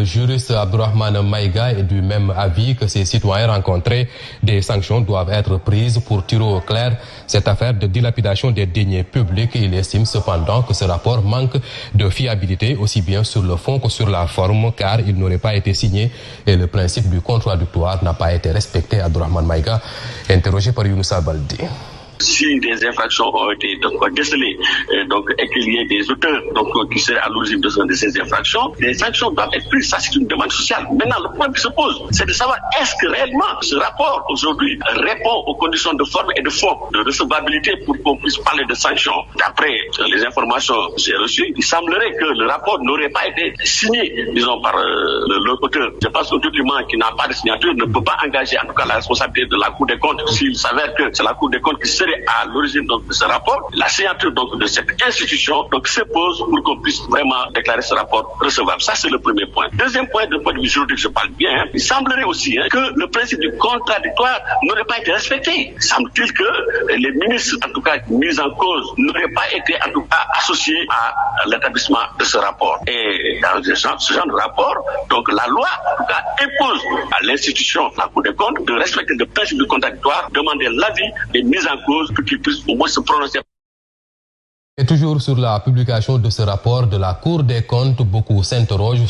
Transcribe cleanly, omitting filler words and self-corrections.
juriste Abdourahmane Maïga est du même avis que ses citoyens rencontrés. Des sanctions doivent être prises pour tirer au clair cette affaire de dilapidation des deniers publics. Il estime cependant que ce rapport manque de fiabilité aussi bien sur le fond que sur la forme, car il n'aurait pas été signé et le principe du contradictoire n'a pas été respecté. Abdourahmane Maïga, interrogé par Younoussa Baldé. Si des infractions ont été décelées et qu'il y ait des auteurs qui seraient à l'origine de ces infractions, les sanctions doivent être prises. Ça, c'est une demande sociale. Maintenant, le point qui se pose, c'est de savoir est-ce que réellement ce rapport aujourd'hui répond aux conditions de forme et de fond, de recevabilité pour qu'on puisse parler de sanctions. D'après les informations que j'ai reçues, il semblerait que le rapport n'aurait pas été signé, disons, par l'auteur. Je pense qu'un document qui n'a pas de signature ne peut pas engager en tout cas la responsabilité de la Cour des comptes. S'il s'avère que c'est la Cour des comptes qui serait à l'origine de ce rapport, la signature de cette institution se pose pour qu'on puisse vraiment déclarer ce rapport recevable. Ça, c'est le premier point. Deuxième point, de point de vue juridique, je parle bien, il semblerait aussi que le principe du contradictoire n'aurait pas été respecté. Semble-t-il que les ministres, en tout cas mis en cause, n'auraient pas été en tout cas associés à l'établissement de ce rapport. Et dans ce genre de rapport, donc la loi, en tout cas, impose à l'institution, la Cour des comptes, de respecter le principe du contradictoire, demander l'avis des mises en cause pour qu'ils puissent au moins se prononcer. Et toujours sur la publication de ce rapport de la Cour des comptes, beaucoup s'interrogent